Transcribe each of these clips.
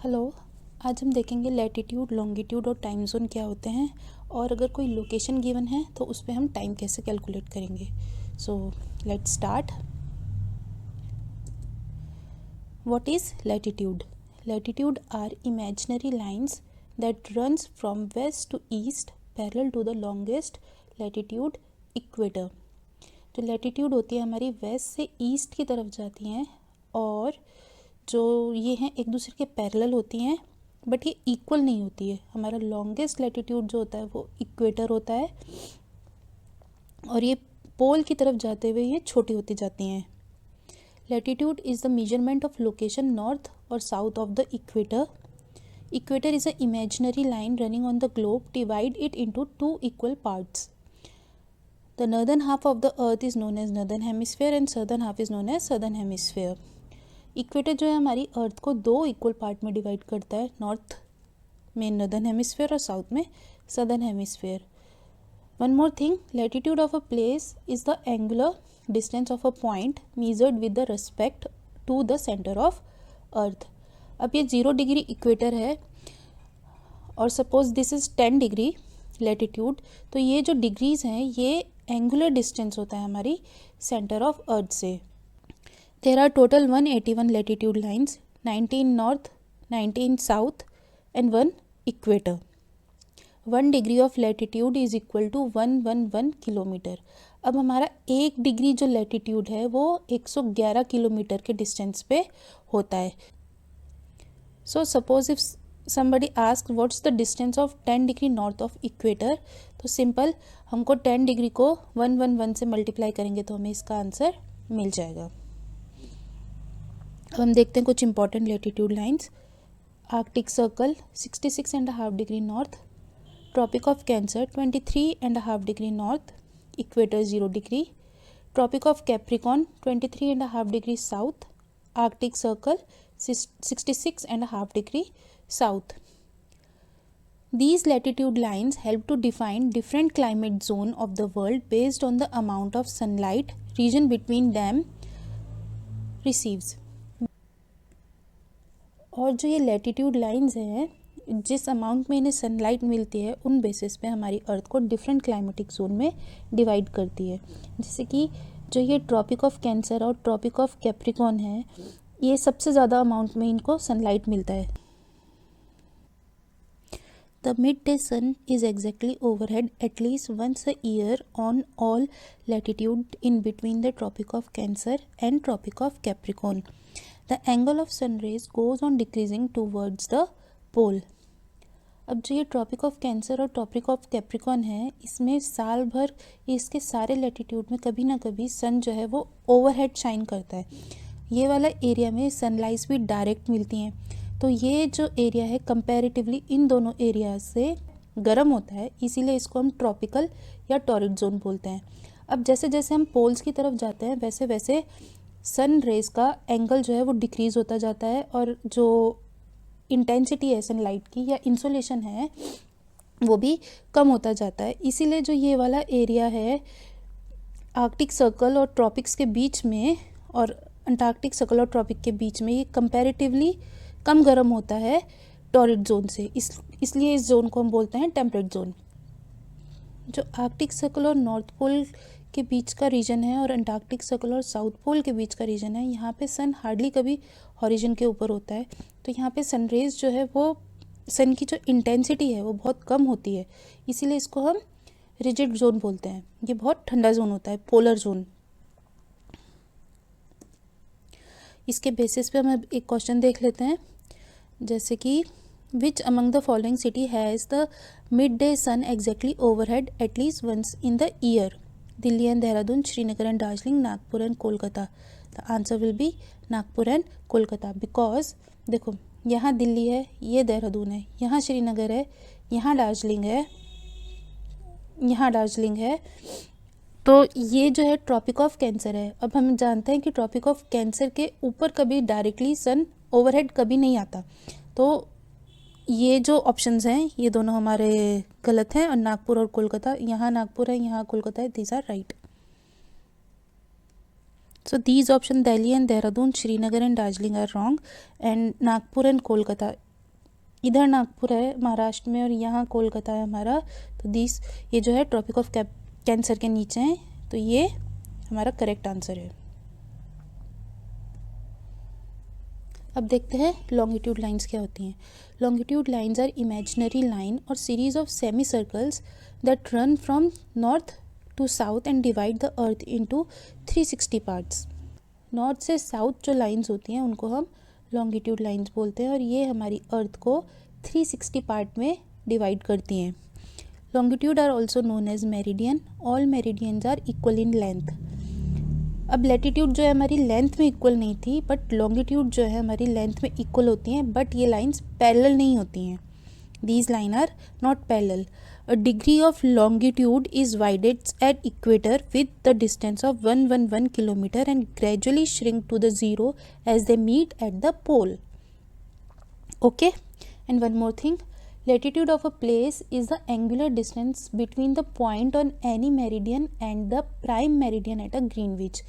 Hello. आज हम देखेंगे लैटिट्यूड, लॉन्गिट्यूड और टाइम जोन क्या होते हैं, और अगर कोई लोकेशन गिवन है तो उस पर हम टाइम कैसे कैलकुलेट करेंगे। So let's start. What is latitude? Latitude are imaginary lines that runs from west to east parallel to the longest latitude equator. जो लैटिट्यूड होती है हमारी वेस्ट से ईस्ट की तरफ जाती हैं, और जो ये हैं एक दूसरे के पैरेलल होती हैं, बट ये इक्वल नहीं होती है। हमारा लॉन्गेस्ट लैटिट्यूड जो होता है वो इक्वेटर होता है, और ये पोल की तरफ जाते हुए ये छोटी होती जाती हैं। Latitude is the measurement of location north और south of the equator. Equator is a imaginary line running on the globe. Divide it into two equal parts. The northern half of the earth is known as northern hemisphere and southern half is known as southern hemisphere. Equator जो है हमारी अर्थ को दो equal part में divide करता है, north में northern hemisphere और साउथ में southern hemisphere. One more thing, latitude of a place is the angular distance of a point measured with the respect to the centre of earth. अब ये 0 degree equator है और suppose this is 10 degree latitude, तो ये जो degrees हैं ये angular distance होता है हमारी सेंटर ऑफ अर्थ से. There are total 181 latitude lines, 19 north, 19 south and 1 equator. 1 degree of latitude is equal to 111 kilometre. अब हमारा 1 डिग्री जो लैटिट्यूड है वो 111 किलोमीटर के डिस्टेंस पे होता है. So suppose if somebody asks what's the distance of 10 degree north of equator, तो सिंपल हमको 10 डिग्री को 111 से मल्टीप्लाई करेंगे तो हमें इसका आंसर मिल जाएगा. अब हम देखते हैं कुछ important latitude lines. Arctic circle 66.5 degree north, tropic of cancer 23.5 degree north, equator 0 degree, tropic of capricorn 23.5 degree south, arctic circle 66.5 degree south. These latitude lines help to define different climate zone of the world based on the amount of sunlight region between them receives. और जो ये latitude lines हैं, जिस amount में इन्हें sunlight मिलती है उन बेसिस पे हमारी अर्थ को डिफरेंट क्लाइमेटिक जोन में डिवाइड करती है. जैसे कि जो ये ट्रॉपिक ऑफ कैंसर और ट्रॉपिक ऑफ कैप्रिकॉन है, ये सबसे ज़्यादा अमाउंट में इनको सनलाइट मिलता है. The midday sun is exactly overhead at least once a year on all latitude in between the Tropic of Cancer and Tropic of Capricorn. The angle of sun rays goes on decreasing towards the pole. अब जो ये tropic of cancer और tropic of Capricorn है, इसमें साल भर इसके सारे लैटिट्यूड में कभी ना कभी सन जो है वो ओवरहेड शाइन करता है. ये वाला एरिया में सनलाइट भी डायरेक्ट मिलती हैं, तो ये जो एरिया है कंपैरेटिवली इन दोनों एरिया से गर्म होता है, इसीलिए इसको हम ट्रॉपिकल या टॉरिड जोन बोलते हैं. अब जैसे जैसे हम पोल्स की तरफ जाते हैं वैसे वैसे सन रेज का एंगल जो है वो डिक्रीज़ होता जाता है, और जो इंटेंसिटी है सनलाइट की या इंसोलेशन है वो भी कम होता जाता है. इसीलिए जो ये वाला एरिया है आर्कटिक सर्कल और ट्रॉपिक्स के बीच में और अंटार्कटिक सर्कल और ट्रॉपिक के बीच में, ये कंपैरेटिवली कम गर्म होता है टॉरिड जोन से. इसलिए इस जोन को हम बोलते हैं टेम्परेट जोन. जो आर्कटिक सर्कल और नॉर्थ पोल के बीच का रीजन है और अंटार्कटिक सर्कल और साउथ पोल के बीच का रीजन है, यहाँ पे सन हार्डली कभी हॉरिजन के ऊपर होता है, तो यहाँ पे सनरेज जो है वो सन की जो इंटेंसिटी है वो बहुत कम होती है, इसीलिए इसको हम रिजिड जोन बोलते हैं. ये बहुत ठंडा जोन होता है, पोलर जोन. इसके बेसिस पे हम एक क्वेश्चन देख लेते हैं, जैसे कि which among the following city has the mid day sun exactly overhead at least once in the year? Delhi and Dehradun, Srinagar and Darjeeling, Nagpur and Kolkata. The answer will be Nagpur and Kolkata. Because देखो, यहाँ दिल्ली है, ये देहरादून है, यहाँ श्रीनगर है, यहाँ दार्जिलिंग है, यहाँ दार्जिलिंग है, तो ये जो है ट्रॉपिक ऑफ कैंसर है. अब हम जानते हैं कि ट्रॉपिक ऑफ कैंसर के ऊपर कभी डायरेक्टली सन ओवरहेड कभी नहीं आता, तो ये जो ऑप्शंस हैं ये दोनों हमारे गलत हैं. और नागपुर और कोलकाता, यहाँ नागपुर है, यहाँ कोलकाता है, these are right. So these options Delhi and Dehradun, Srinagar and Darjeeling are wrong, and Nagpur and Kolkata इधर नागपुर है महाराष्ट्र में और यहाँ कोलकाता है हमारा। तो ये जो है ट्रॉपिक ऑफ कैंसर के नीचे है, तो ये हमारा करेक्ट आंसर है। अब देखते हैं लॉन्गिट्यूड लाइंस क्या होती हैं। Longitude lines are imaginary line और series of semi circles that run from north to south and divide the earth into 360 parts. North से साउथ जो लाइंस होती हैं उनको हम लॉन्गिट्यूड लाइंस बोलते हैं और ये हमारी अर्थ को 360 पार्ट में डिवाइड करती हैं। Longitude are also known as meridian. All meridians are equal in length. अब लैटिट्यूड जो है हमारी लेंथ में इक्वल नहीं थी, बट लॉन्गिट्यूड जो है हमारी लेंथ में इक्वल होती हैं, बट ये लाइंस पैरेलल नहीं होती हैं। These line are not parallel. A degree of longitude is widest at equator with the distance of 111 kilometer and gradually shrink to the zero as they meet at the pole. Okay, and one more thing, latitude of a place is the angular distance between the point on any meridian and the prime meridian at a Greenwich.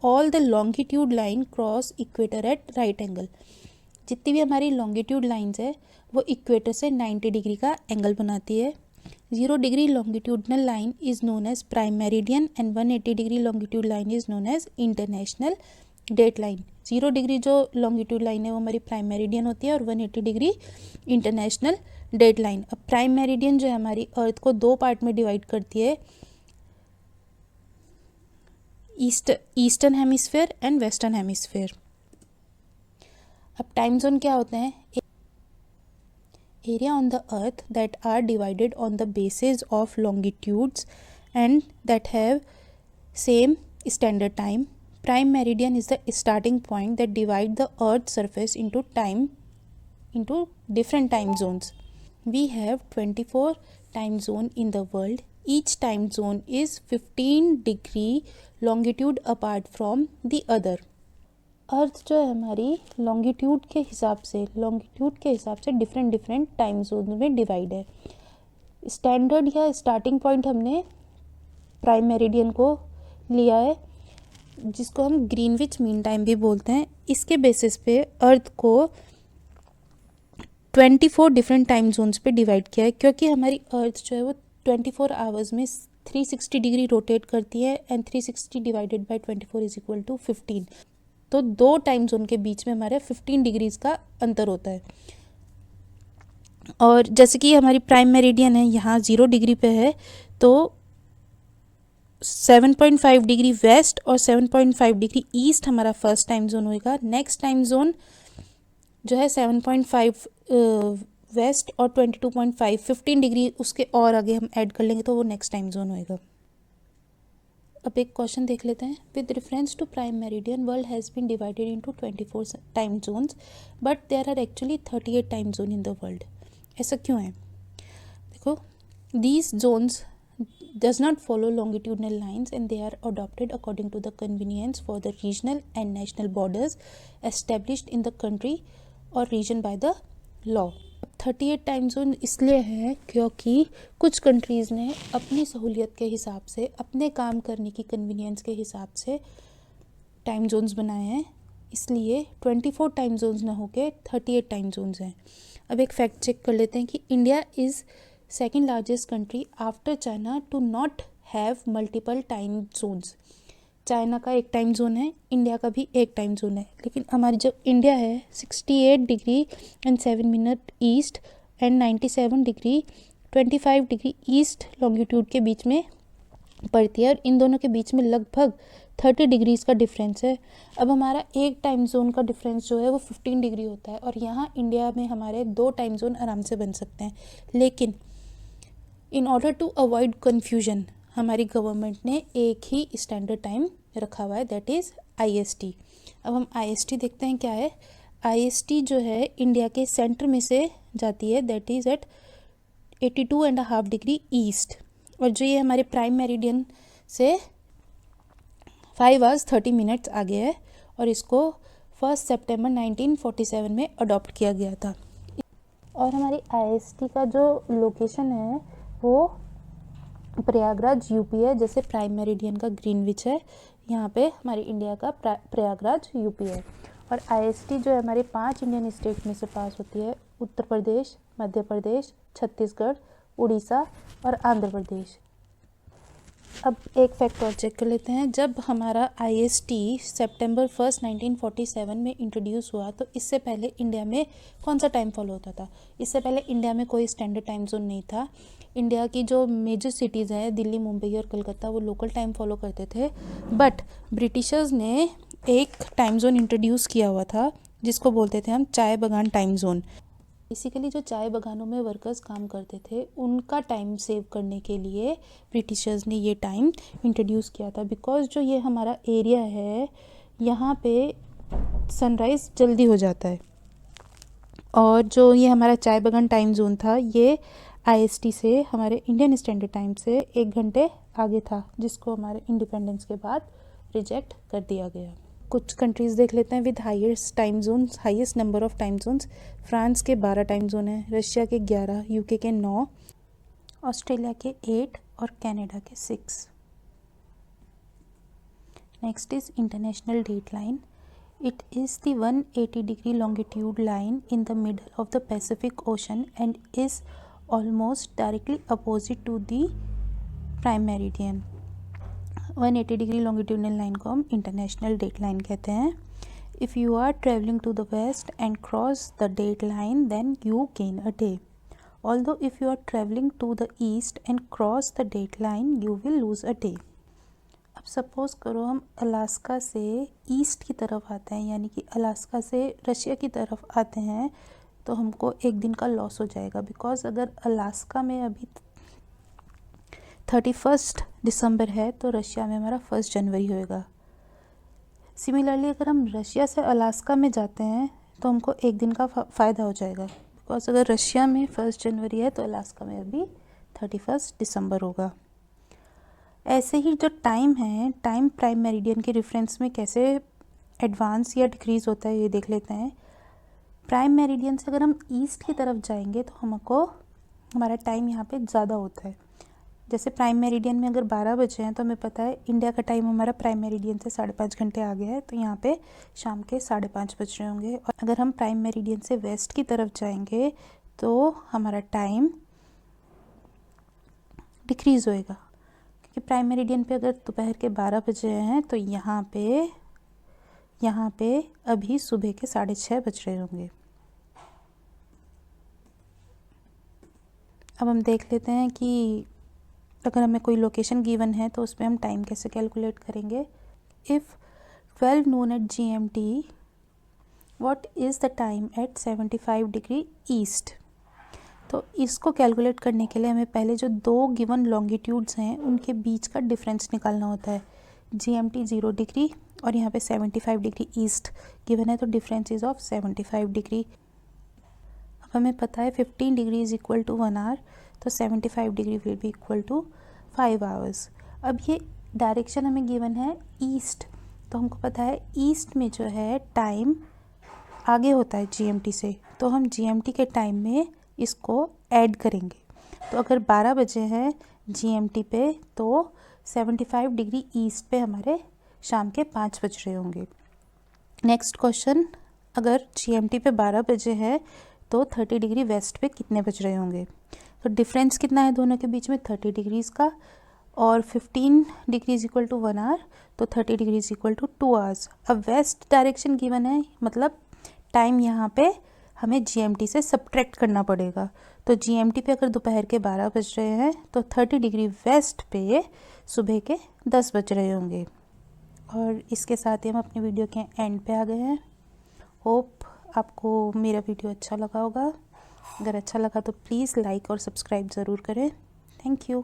All the longitude line cross equator at right angle. जितनी भी हमारी longitude lines है वो equator से 90 degree का angle बनाती है। 0 degree longitudinal line is known as prime meridian and 180 degree longitude line is known as international date line. 0 degree जो longitude line है वो हमारी prime meridian होती है और 180 डिग्री international date line. अब prime meridian जो है हमारी अर्थ को दो पार्ट में डिवाइड करती है, eastern hemisphere and western hemisphere. अब टाइम जोन क्या होते हैं? Area on the earth that are divided on the basis of longitudes and that have same standard time. Prime meridian is the starting point that divide the earth's surface into different time zones. We have 24 time zone in the world. Each time zone is 15 degree longitude apart from the other. अर्थ जो है हमारी longitude के हिसाब से different time zone में divide है। Standard या starting point हमने प्राइम मेरिडियन को लिया है, जिसको हम ग्रीनविच मीन टाइम भी बोलते हैं। इसके बेसिस पे अर्थ को 24 डिफरेंट टाइम जोन्स पे डिवाइड किया है, क्योंकि हमारी अर्थ जो है वो 24 आवर्स में 360 डिग्री रोटेट करती है and 360 divided by 24 is equal to 15। तो दो टाइम जोन के बीच में हमारे 15 डिग्रीज का अंतर होता है। और जैसे कि हमारी प्राइम मेरिडियन है यहाँ 0 डिग्री पे है, तो 7.5 डिग्री वेस्ट और 7.5 डिग्री ईस्ट हमारा फर्स्ट टाइम जोन होएगा। नेक्स्ट टाइम जोन जो है 7.5 वेस्ट और 22.5 15 डिग्री उसके और आगे हम ऐड कर लेंगे तो वो नेक्स्ट टाइम जोन होएगा। अब एक क्वेश्चन देख लेते हैं। With reference to prime meridian world has been divided into 24 time zones but there are actually 38 time zone in the world. ऐसा क्यों है? देखो, these zones does not follow longitudinal lines and they are adopted according to the convenience for the regional and national borders established in the country or region by the law. 38 time zone इसलिए है क्योंकि कुछ countries ने अपनी सहूलियत के हिसाब से, अपने काम करने की कन्वीनियंस के हिसाब से टाइम जोन्स बनाए हैं, इसलिए 24 टाइम जोन्स ना होके 38 टाइम जोन्स हैं। अब एक फैक्ट चेक कर लेते हैं कि India is second largest country after China to not have multiple time zones. China का एक टाइम जोन है, इंडिया का भी एक टाइम जोन है, लेकिन हमारी जो इंडिया है 68 degree and 7 minute east and 97 degree 25 degree east longitude के बीच में पड़ती है और इन दोनों के बीच में लगभग 30 डिग्रीज़ का डिफरेंस है। अब हमारा एक टाइम जोन का डिफरेंस जो है वो 15 डिग्री होता है और यहाँ इंडिया में हमारे 2 टाइम जोन आराम से बन सकते हैं। लेकिन in order to avoid confusion हमारी गवर्नमेंट ने एक ही स्टैंडर्ड टाइम रखा हुआ है, दैट इज़ IST। अब हम IST देखते हैं क्या है। IST जो है इंडिया के सेंटर में से जाती है, that is at 82.5 degree east, और जो ये हमारे प्राइम मेरिडियन से 5 hours 30 minutes आगे है और इसको 1 सितंबर 1947 में अडॉप्ट किया गया था। और हमारी IST का जो लोकेशन है वो प्रयागराज यूपी है, जैसे प्राइम मेरिडियन का ग्रीनविच है, यहाँ पे हमारी इंडिया का प्रयागराज यूपी है। और IST जो है हमारे 5 इंडियन स्टेट में से पास होती है, उत्तर प्रदेश, मध्य प्रदेश, छत्तीसगढ़, उड़ीसा और आंध्र प्रदेश। अब एक फैक्ट और चेक कर लेते हैं। जब हमारा IST सितंबर 1 1947 में इंट्रोड्यूस हुआ तो इससे पहले इंडिया में कौन सा टाइम फॉलो होता था? इससे पहले इंडिया में कोई स्टैंडर्ड टाइम जोन नहीं था। इंडिया की जो मेजर सिटीज़ हैं दिल्ली, मुंबई और कलकत्ता, वो लोकल टाइम फॉलो करते थे। बट ब्रिटिशर्स ने एक टाइम जोन इंट्रोड्यूस किया हुआ था जिसको बोलते थे हम चाय बगान टाइम जोन। बेसिकली जो चाय बगानों में वर्कर्स काम करते थे उनका टाइम सेव करने के लिए ब्रिटिशर्स ने ये टाइम इंट्रोड्यूस किया था। बिकॉज जो ये हमारा एरिया है यहाँ पे सनराइज़ जल्दी हो जाता है, और जो ये हमारा चाय बगान टाइम जोन था ये IST से, हमारे इंडियन स्टैंडर्ड टाइम से 1 घंटे आगे था, जिसको हमारे इंडिपेंडेंस के बाद रिजेक्ट कर दिया गया। कुछ कंट्रीज़ देख लेते हैं with highest time zones, highest number of time zones. France के 12 टाइम जोन हैं, रशिया के 11, UK के 9, ऑस्ट्रेलिया के 8 और कनाडा के 6। Next is international date line. It is the 180-degree longitude line in the middle of the Pacific Ocean and is almost directly opposite to the prime meridian. 180-degree longitudinal line को हम international date line कहते हैं। If you are traveling to the west and cross the date line, then you gain a day. Although if you are traveling to the east and cross the date line, you will lose a day. अब suppose करो हम Alaska से east की तरफ आते हैं, यानी कि अलास्का से रशिया की तरफ आते हैं, तो हमको 1 दिन का लॉस हो जाएगा। बिकॉज अगर अलास्का में अभी 31 दिसंबर है तो रशिया में हमारा 1 जनवरी होएगा। सिमिलरली अगर हम रशिया से अलास्का में जाते हैं तो हमको 1 दिन का फ़ायदा हो जाएगा। बिकॉज अगर रशिया में 1 जनवरी है तो अलास्का में अभी 31 दिसंबर होगा। ऐसे ही जो टाइम है, टाइम प्राइम मेरिडियन के रेफरेंस में कैसे एडवांस या डिक्रीज़ होता है ये देख लेते हैं। प्राइम मेरिडियन से अगर हम ईस्ट की तरफ जाएंगे तो हमको हमारा टाइम यहाँ पे ज़्यादा होता है। जैसे प्राइम मेरिडियन में अगर 12 बजे हैं तो हमें पता है इंडिया का टाइम हमारा प्राइम मेरिडियन से 5.5 घंटे आगे है, तो यहाँ पे शाम के 5:30 बज रहे होंगे। और अगर हम प्राइम मेरिडियन से वेस्ट की तरफ जाएंगे तो हमारा टाइम डिक्रीज़ होएगा, क्योंकि प्राइम मेरिडियन पे अगर दोपहर के 12 बजे हैं तो यहाँ पे अभी सुबह के 6:30 बज रहे होंगे। अब हम देख लेते हैं कि अगर हमें कोई लोकेशन गिवन है तो उसमें हम टाइम कैसे कैलकुलेट करेंगे। If 12 noon at GMT, what is the time at 75 degree east. तो इसको कैलकुलेट करने के लिए हमें पहले जो 2 गिवन लॉन्गिट्यूड्स हैं उनके बीच का डिफरेंस निकालना होता है। GMT 0 डिग्री और यहाँ पे 75 डिग्री ईस्ट गिवन है, तो डिफरेंस इज ऑफ 75 डिग्री। अब हमें पता है 15 degree is equal to 1 hour, तो 75 degree will be equal to 5 hours. अब ये डायरेक्शन हमें गिवन है ईस्ट, तो हमको पता है ईस्ट में जो है टाइम आगे होता है GMT से, तो हम GMT के टाइम में इसको ऐड करेंगे। तो अगर 12 बजे हैं GMT पे तो 75 डिग्री ईस्ट पे हमारे शाम के 5 बज रहे होंगे। नेक्स्ट क्वेश्चन, अगर GMT पे 12 बजे है तो 30 डिग्री वेस्ट पे कितने बज रहे होंगे। तो डिफरेंस कितना है दोनों के बीच में, 30 डिग्रीज़ का, और 15 डिग्रीज इक्वल टू 1 आवर, तो 30 डिग्रीज इक्वल टू 2 आवर्स। अब वेस्ट डायरेक्शन गिवन है, मतलब टाइम यहाँ पे हमें GMT से सब्ट्रैक्ट करना पड़ेगा। तो GMT पे अगर दोपहर के 12 बज रहे हैं तो 30 डिग्री वेस्ट पे सुबह के 10 बज रहे होंगे। और इसके साथ ही हम अपने वीडियो के एंड पे आ गए हैं। होप आपको मेरा वीडियो अच्छा लगा होगा। अगर अच्छा लगा तो प्लीज़ लाइक और सब्सक्राइब ज़रूर करें। Thank you.